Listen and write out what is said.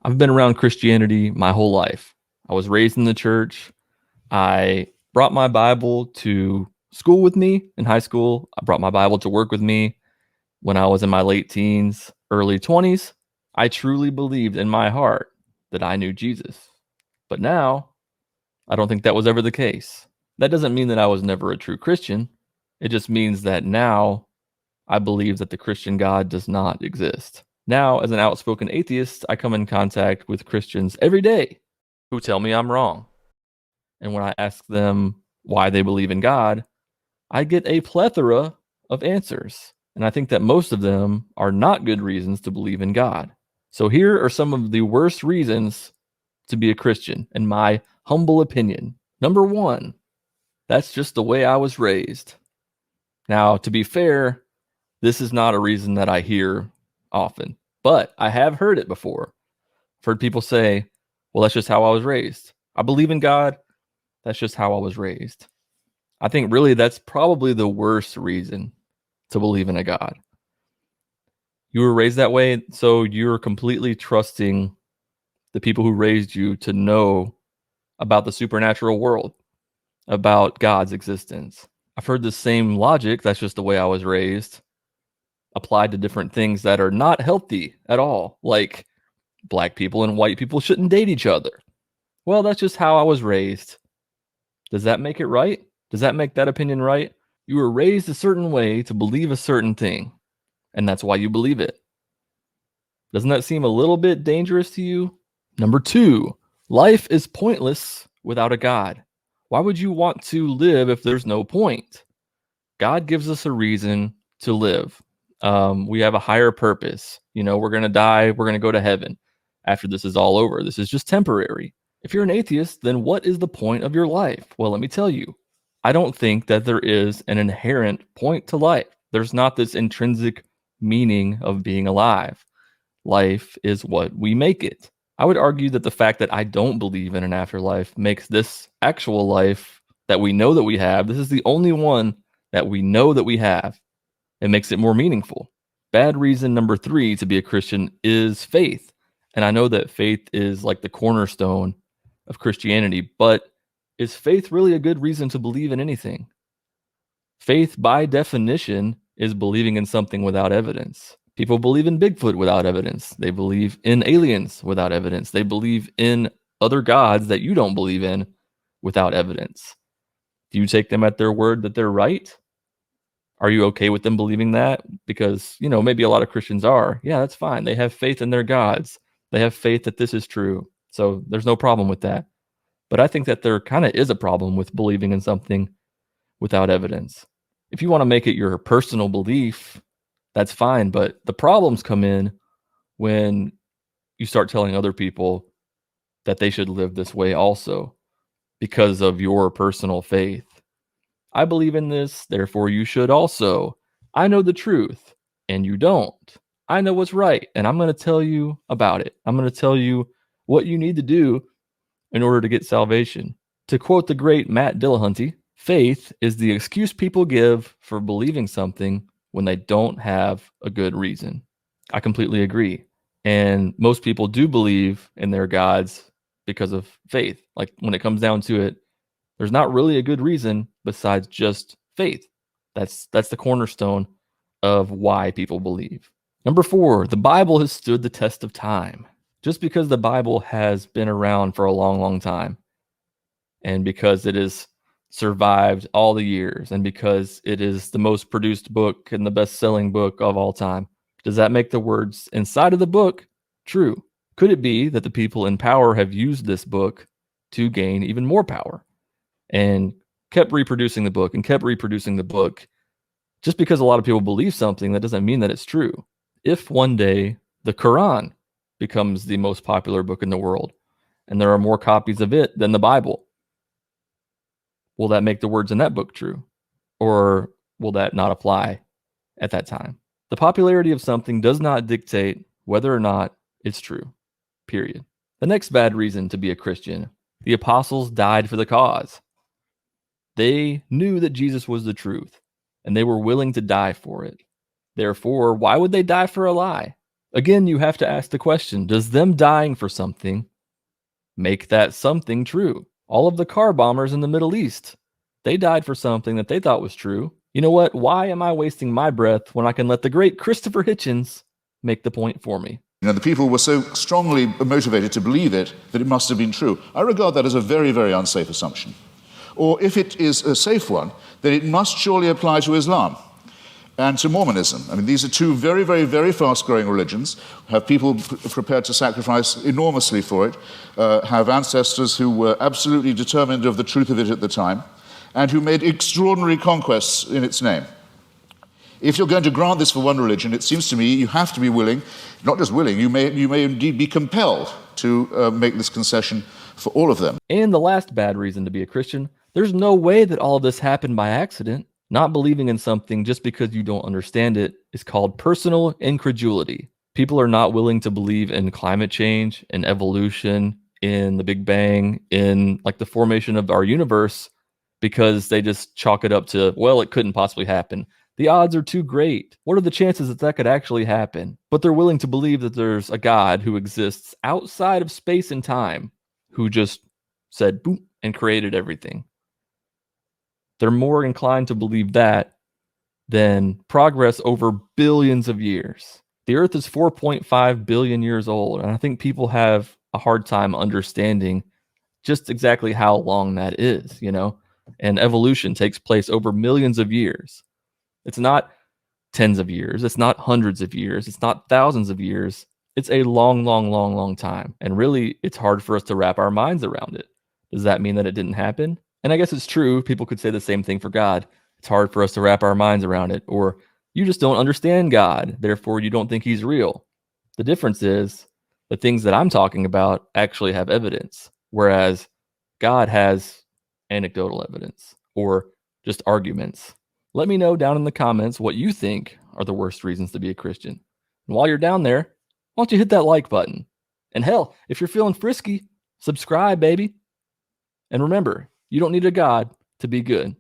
I've been around Christianity my whole life. I was raised in the church. I brought my Bible to school with me in high school. I brought my Bible to work with me when I was in my late teens, early 20s. I truly believed in my heart that I knew Jesus. But now, I don't think that was ever the case. That doesn't mean that I was never a true Christian. It just means that now I believe that the Christian God does not exist. Now, as an outspoken atheist, I come in contact with Christians every day who tell me I'm wrong. And when I ask them why they believe in God, I get a plethora of answers. And I think that most of them are not good reasons to believe in God. So here are some of the worst reasons to be a Christian, in my humble opinion. Number one, that's just the way I was raised. Now, to be fair, this is not a reason that I hear often, but I have heard it before. I've heard people say, well, that's just how I was raised. I believe in God. That's just how I was raised. I think really that's probably the worst reason to believe in a God. You were raised that way, so you're completely trusting the people who raised you to know about the supernatural world, about God's existence. I've heard the same logic, that's just the way I was raised, applied to different things that are not healthy at all, like black people and white people shouldn't date each other. Well, that's just how I was raised. Does that make it right? Does that make that opinion right? You were raised a certain way to believe a certain thing, and that's why you believe it. Doesn't that seem a little bit dangerous to you? Number two, life is pointless without a God. Why would you want to live if there's no point? God gives us a reason to live. We have a higher purpose. You know, we're going to die, we're going to go to heaven after this is all over. This is just temporary. If you're an atheist, then what is the point of your life? Well, let me tell you, I don't think that there is an inherent point to life. There's not this intrinsic meaning of being alive. Life is what we make it. I would argue that the fact that I don't believe in an afterlife makes this actual life that we know that we have, this is the only one that we know that we have. It makes it more meaningful. Bad reason number three to be a Christian is faith. And I know that faith is like the cornerstone of Christianity, but is faith really a good reason to believe in anything? Faith, by definition, is believing in something without evidence. People believe in Bigfoot without evidence. They believe in aliens without evidence. They believe in other gods that you don't believe in without evidence. Do you take them at their word that they're right? Are you okay with them believing that? Because, you know, maybe a lot of Christians are. Yeah, that's fine. They have faith in their gods. They have faith that this is true. So there's no problem with that. But I think that there kind of is a problem with believing in something without evidence. If you want to make it your personal belief, that's fine. But the problems come in when you start telling other people that they should live this way also because of your personal faith. I believe in this, therefore you should also. I know the truth, and you don't. I know what's right, and I'm going to tell you about it. I'm going to tell you what you need to do in order to get salvation. To quote the great Matt Dillahunty, faith is the excuse people give for believing something when they don't have a good reason. I completely agree. And most people do believe in their gods because of faith. Like when it comes down to it, there's not really a good reason besides just faith. That's the cornerstone of why people believe. Number four, the Bible has stood the test of time. Just because the Bible has been around for a long, long time, and because it has survived all the years, and because it is the most produced book and the best-selling book of all time, does that make the words inside of the book true? Could it be that the people in power have used this book to gain even more power and kept reproducing the book and kept reproducing the book? Just because a lot of people believe something, that doesn't mean that it's true. If one day the Quran becomes the most popular book in the world and there are more copies of it than the Bible, will that make the words in that book true? Or will that not apply at that time? The popularity of something does not dictate whether or not it's true, period. The next bad reason to be a Christian: the apostles died for the cause. They knew that Jesus was the truth, and they were willing to die for it. Therefore, why would they die for a lie? Again, you have to ask the question, does them dying for something make that something true? All of the car bombers in the Middle East, they died for something that they thought was true. You know what? Why am I wasting my breath when I can let the great Christopher Hitchens make the point for me? The people were so strongly motivated to believe it that it must have been true. I regard that as a very, very unsafe assumption. Or if it is a safe one, then it must surely apply to Islam and to Mormonism. I mean, these are two very, very, very fast-growing religions, have people prepared to sacrifice enormously for it, have ancestors who were absolutely determined of the truth of it at the time, and who made extraordinary conquests in its name. If you're going to grant this for one religion, it seems to me you have to be willing, not just willing, you may indeed be compelled to make this concession for all of them. And the last bad reason to be a Christian, there's no way that all of this happened by accident. Not believing in something just because you don't understand it is called personal incredulity. People are not willing to believe in climate change, in evolution, in the Big Bang, in like the formation of our universe, because they just chalk it up to, well, it couldn't possibly happen. The odds are too great. What are the chances that that could actually happen? But they're willing to believe that there's a God who exists outside of space and time, who just said boom and created everything. They're more inclined to believe that than progress over billions of years. The Earth is 4.5 billion years old, and I think people have a hard time understanding just exactly how long that is, you know? And evolution takes place over millions of years. It's not tens of years, it's not hundreds of years, it's not thousands of years. It's a long, long, long, long time. And really, it's hard for us to wrap our minds around it. Does that mean that it didn't happen? And I guess it's true. People could say the same thing for God. It's hard for us to wrap our minds around it. Or you just don't understand God, therefore you don't think he's real. The difference is the things that I'm talking about actually have evidence, whereas God has anecdotal evidence or just arguments. Let me know down in the comments what you think are the worst reasons to be a Christian. And while you're down there, why don't you hit that like button? And hell, if you're feeling frisky, subscribe, baby. And remember, you don't need a God to be good.